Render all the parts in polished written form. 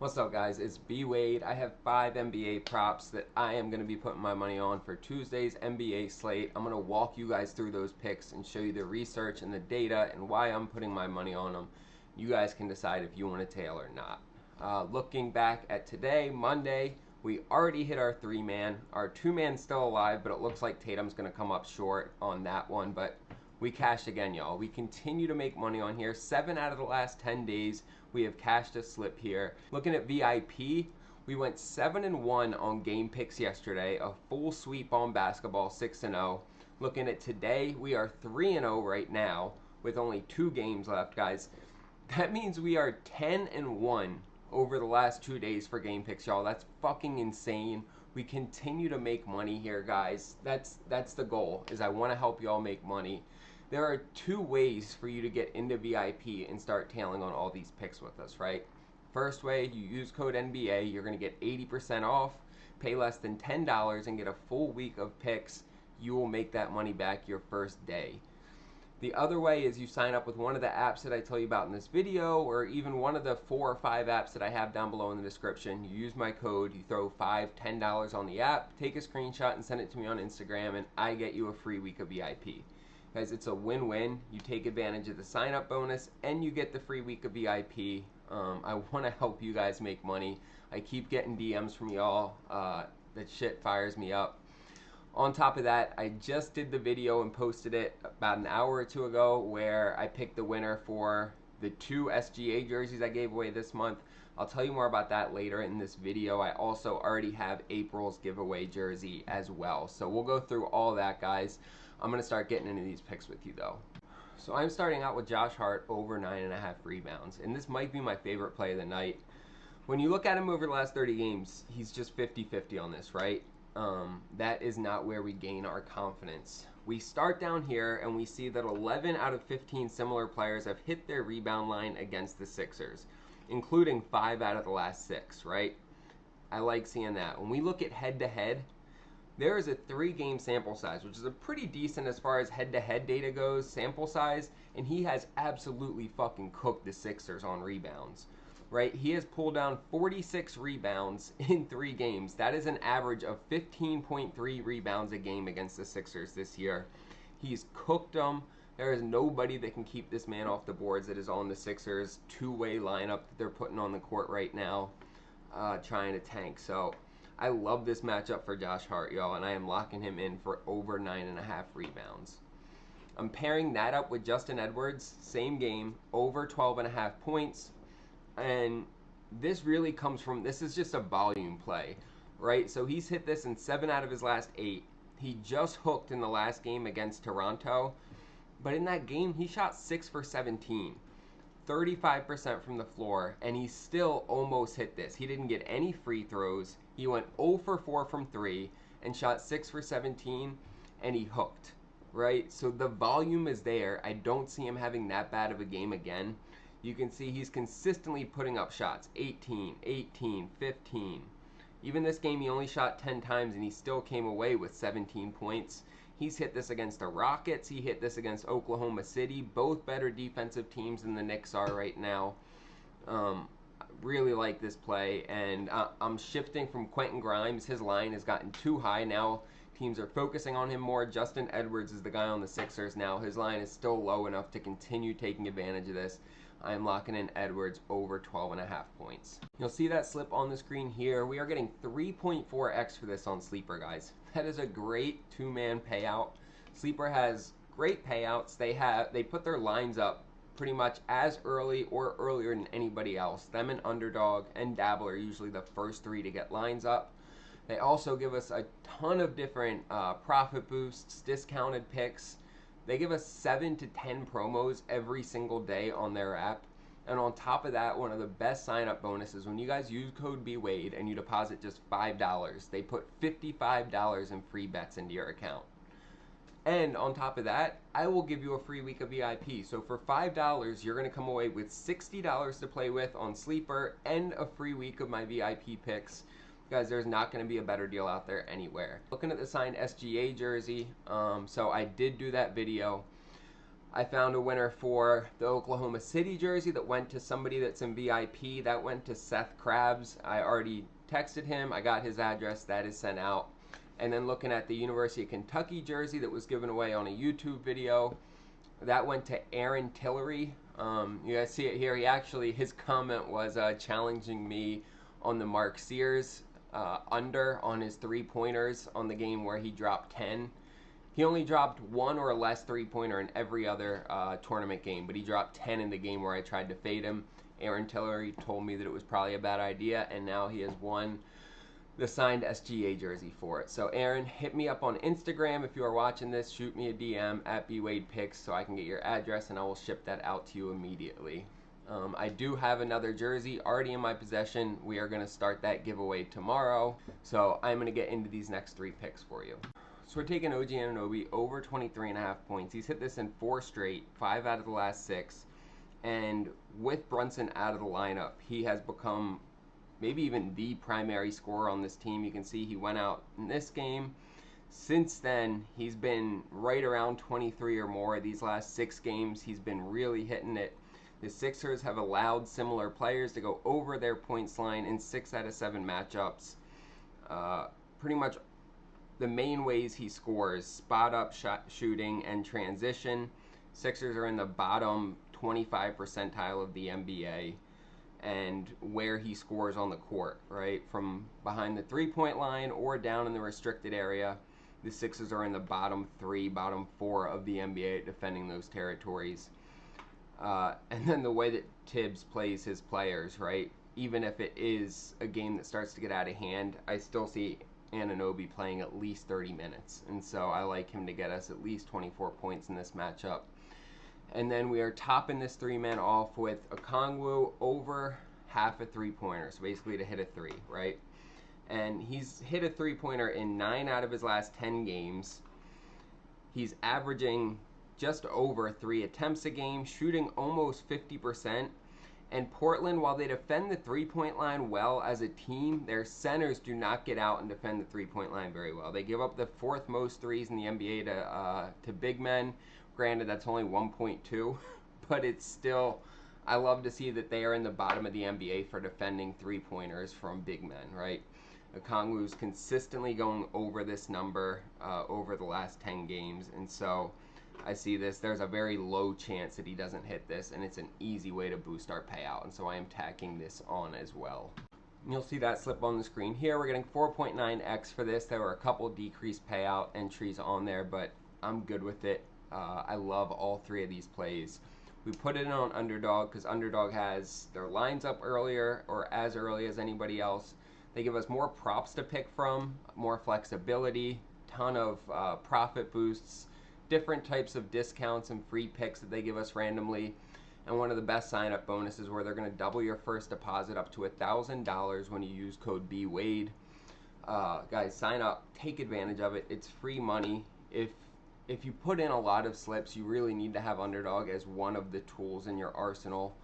What's up, guys? It's B Wade. I have 5 NBA props that I am going to be putting my money on for Tuesday's NBA slate. I'm going to walk you guys through those picks and show you the research and the data and why I'm putting my money on them. You guys can decide if you want to tail or not. Looking back at today, Monday, we already hit our 3-man. Our 2-man's still alive, but it looks like Tatum's going to come up short on that one. But we cashed again, y'all. We continue to make money on here. 7 out of the last 10 days, we have cashed a slip here. Looking at VIP, we went 7-1 on game picks yesterday, a full sweep on basketball, 6-0. Looking at today, we are 3-0 right now with only 2 games left, guys. That means we are 10-1 over the last 2 days for game picks, y'all. That's fucking insane. We continue to make money here, guys. That's the goal, is I want to help y'all make money. There are 2 ways for you to get into VIP and start tailing on all these picks with us, right? First way, you use code NBA, you're going to get 80% off, pay less than $10 and get a full week of picks. You will make that money back your first day. The other way is you sign up with one of the apps that I tell you about in this video, or even one of the 4 or 5 apps that I have down below in the description. You use my code, you throw $5, $10 on the app, take a screenshot and send it to me on Instagram, and I get you a free week of VIP. Guys, it's a win-win. You take advantage of the sign-up bonus, and you get the free week of VIP. I want to help you guys make money. I keep getting DMs from y'all. That shit fires me up. On top of that, I just did the video and posted it about an hour or 2 ago where I picked the winner for the 2 SGA jerseys I gave away this month. I'll tell you more about that later in this video. I also already have April's giveaway jersey as well. So we'll go through all that, guys. I'm going to start getting into these picks with you, though. So I'm starting out with Josh Hart over 9.5 rebounds. And this might be my favorite play of the night. When you look at him over the last 30 games, he's just 50-50 on this, right? That is not where we gain our confidence. We start down here and we see that 11 out of 15 similar players have hit their rebound line against the Sixers, including 5 out of the last 6, right? I like seeing that. When we look at head-to-head, there is a 3-game sample size, which is a pretty decent as far as head-to-head data goes, sample size, and he has absolutely fucking cooked the Sixers on rebounds. Right, he has pulled down 46 rebounds in 3 games. That is an average of 15.3 rebounds a game against the Sixers this year. He's cooked them. There is nobody that can keep this man off the boards that is on the Sixers 2-way lineup that they're putting on the court right now, trying to tank. So I love this matchup for Josh Hart, y'all, and I am locking him in for over 9.5 rebounds. I'm pairing that up with Justin Edwards, same game, over 12.5 points. And this really comes from, this is just a volume play, right? So he's hit this in 7 out of his last 8. He just hooked in the last game against Toronto. But in that game, he shot 6 for 17, 35% from the floor, and he still almost hit this. He didn't get any free throws. He went 0 for 4 from 3 and shot 6 for 17, and he hooked, right? So the volume is there. I don't see him having that bad of a game again. You can see he's consistently putting up shots, 18, 18, 15. Even this game, he only shot 10 times, and he still came away with 17 points. He's hit this against the Rockets. He hit this against Oklahoma City, both better defensive teams than the Knicks are right now. Really like this play, and I'm shifting from Quentin Grimes. His line has gotten too high now. Teams are focusing on him more. Justin Edwards is the guy on the Sixers now. His line is still low enough to continue taking advantage of this. I am locking in Edwards over 12.5 points. You'll see that slip on the screen here. We are getting 3.4x for this on Sleeper, guys. That is a great 2-man payout. Sleeper has great payouts. They put their lines up pretty much as early or earlier than anybody else. Them and Underdog and Dabble are usually the first 3 to get lines up. They also give us a ton of different profit boosts, discounted picks. They give us 7 to 10 promos every single day on their app. And on top of that, one of the best sign-up bonuses, when you guys use code BWADE and you deposit just $5, they put $55 in free bets into your account. And on top of that, I will give you a free week of VIP. So for $5, you're going to come away with $60 to play with on Sleeper and a free week of my VIP picks. Guys, there's not going to be a better deal out there anywhere. Looking at the signed SGA jersey, so I did do that video. I found a winner for the Oklahoma City jersey that went to somebody that's in VIP. That went to Seth Krabs. I already texted him. I got his address. That is sent out. And then looking at the University of Kentucky jersey that was given away on a YouTube video, that went to Aaron Tillery. You guys see it here. His comment was challenging me on the Mark Sears under on his 3-pointers on the game where he dropped 10. He only dropped 1 or less 3-pointer in every other tournament game, but he dropped 10 in the game where I tried to fade him. Aaron Tillery told me that it was probably a bad idea, and now he has won the signed SGA jersey for it. So Aaron, hit me up on Instagram if you are watching this. Shoot me a DM at bwadepicks so I can get your address, and I will ship that out to you immediately. I do have another jersey already in my possession. We are going to start that giveaway tomorrow. So I'm going to get into these next 3 picks for you. So we're taking OG Anunoby over 23.5 points. He's hit this in 4 straight, 5 out of the last 6. And with Brunson out of the lineup, he has become maybe even the primary scorer on this team. You can see he went out in this game. Since then, he's been right around 23 or more. These last 6 games, he's been really hitting it. The Sixers have allowed similar players to go over their points line in 6 out of 7 matchups. Pretty much the main ways he scores: spot up shooting and transition. Sixers are in the bottom 25 percentile of the NBA. And where he scores on the court, right? From behind the 3-point line or down in the restricted area, the Sixers are in the bottom 3, bottom 4 of the NBA at defending those territories. And then the way that Tibbs plays his players, right? Even if it is a game that starts to get out of hand, I still see Anunoby playing at least 30 minutes. And so I like him to get us at least 24 points in this matchup. And then we are topping this 3-man off with Okongwu over half a 3-pointer. So basically to hit a 3, right? And he's hit a 3-pointer in 9 out of his last 10 games. He's averaging just over 3 attempts a game, shooting almost 50%. And Portland, while they defend the 3-point line well as a team, their centers do not get out and defend the 3-point line very well. They give up the 4th most threes in the NBA to big men. Granted, that's only 1.2, but it's still, I love to see that they are in the bottom of the NBA for defending 3-pointers from big men, right? Okongwu's consistently going over this number over the last 10 games, and so I see this. There's a very low chance that he doesn't hit this, and it's an easy way to boost our payout, and so I am tacking this on as well. And you'll see that slip on the screen here. We're getting 4.9x for this. There were a couple decreased payout entries on there, but I'm good with it. I love all 3 of these plays. We put it in on Underdog because Underdog has their lines up earlier or as early as anybody else. They give us more props to pick from, more flexibility, ton of profit boosts, different types of discounts and free picks that they give us randomly, and one of the best sign-up bonuses where they're going to double your first deposit up to $1,000 when you use code BWADE. Guys, sign up, take advantage of it. It's free money. If you put in a lot of slips, you really need to have Underdog as one of the tools in your arsenal.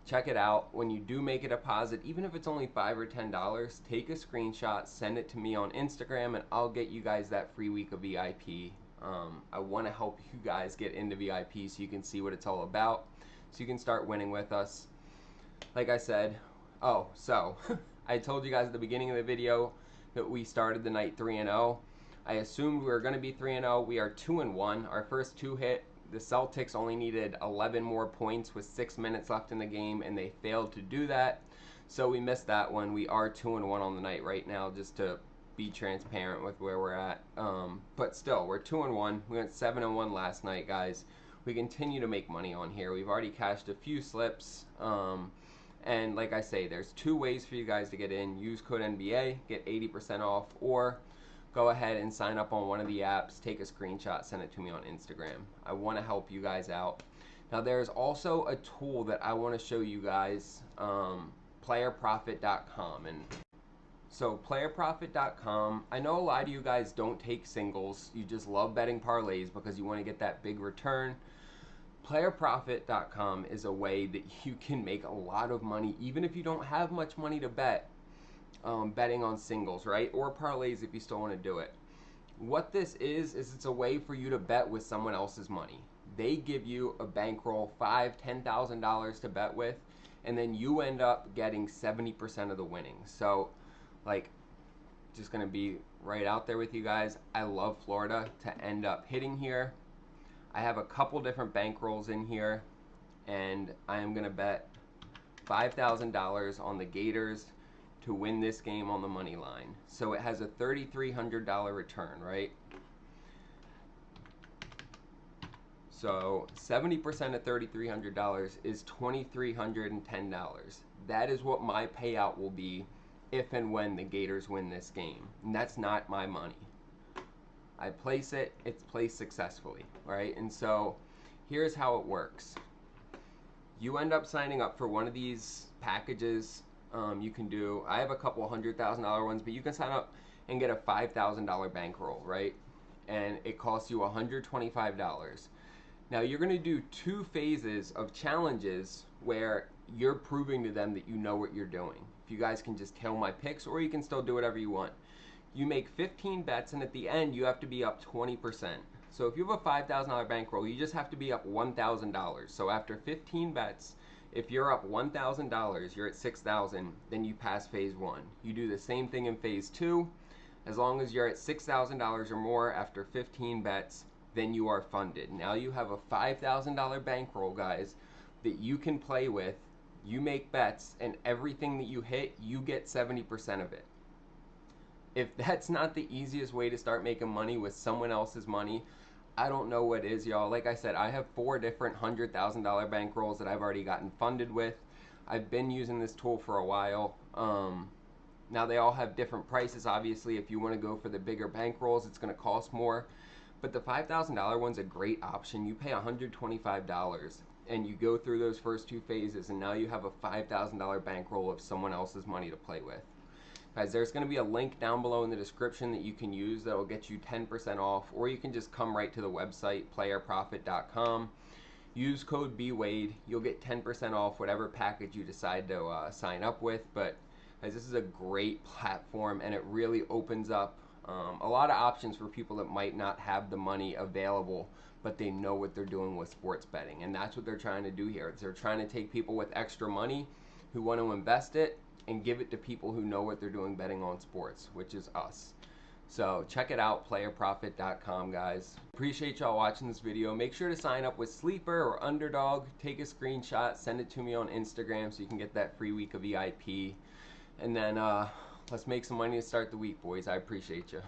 Check it out. When you do make a deposit, even if it's only $5 or $10, take a screenshot, send it to me on Instagram, and I'll get you guys that free week of VIP. I want to help you guys get into VIP so you can see what it's all about, so you can start winning with us. Like I said, I told you guys at the beginning of the video that we started the night 3-0. I assumed we were going to be 3-0. We are 2-1. Our first 2 hit. The Celtics only needed 11 more points with 6 minutes left in the game, and they failed to do that. So we missed that one. We are 2-1 on the night right now, just to be transparent with where we're at. But still, we're 2-1. We went 7-1 last night, guys. We continue to make money on here. We've already cashed a few slips. And like I say, there's 2 ways for you guys to get in. Use code NBA, get 80% off, or go ahead and sign up on one of the apps, take a screenshot, send it to me on Instagram. I want to help you guys out. Now, there's also a tool that I want to show you guys, Playerprofit.com. And so Playerprofit.com, I know a lot of you guys don't take singles. You just love betting parlays because you want to get that big return. Playerprofit.com is a way that you can make a lot of money, even if you don't have much money to bet. Betting on singles, right? Or parlays if you still want to do it. What this is it's a way for you to bet with someone else's money. they give you a bankroll, $5,000-$10,000 to bet with, and then you end up getting 70% of the winnings. So, like, just gonna be right out there with you guys. I love Florida to end up hitting here. I have a couple different bankrolls in here, and I am gonna bet $5,000 on the Gators to win this game on the money line. So it has a $3,300 return, right? So 70% of $3,300 is $2,310. That is what my payout will be if and when the Gators win this game. And that's not my money. I place it, it's placed successfully, right? And so here's how it works. You end up signing up for one of these packages. You can do, I have a couple $100,000 ones, but you can sign up and get a $5,000 bankroll, right? And it costs you $125. Now you're gonna do 2 phases of challenges where you're proving to them that you know what you're doing. If you guys can just tail my picks, or you can still do whatever you want. You make 15 bets, and at the end you have to be up 20%. So if you have a $5,000 bankroll, you just have to be up $1,000. So after 15 bets, if you're up $1,000, you're at $6,000, then you pass phase 1. You do the same thing in phase 2. As long as you're at $6,000 or more after 15 bets, then you are funded. Now you have a $5,000 bankroll, guys, that you can play with. You make bets, and everything that you hit, you get 70% of it. If that's not the easiest way to start making money with someone else's money, I don't know what is, y'all. Like I said, I have 4 different $100,000 bankrolls that I've already gotten funded with. I've been using this tool for a while. Now they all have different prices. Obviously, if you want to go for the bigger bankrolls, it's going to cost more. But the $5,000 one's a great option. You pay $125 and you go through those first 2 phases, and now you have a $5,000 bankroll of someone else's money to play with. Guys, there's going to be a link down below in the description that you can use that will get you 10% off, or you can just come right to the website, playerprofit.com. Use code BWADE. You'll get 10% off whatever package you decide to sign up with. But guys, this is a great platform, and it really opens up a lot of options for people that might not have the money available, but they know what they're doing with sports betting. And that's what they're trying to do here. They're trying to take people with extra money who want to invest it and give it to people who know what they're doing betting on sports, which is us. So check it out, playerprofit.com, guys. Appreciate y'all watching this video. Make sure to sign up with Sleeper or Underdog. Take a screenshot, send it to me on Instagram so you can get that free week of VIP. And then let's make some money to start the week, boys. I appreciate you.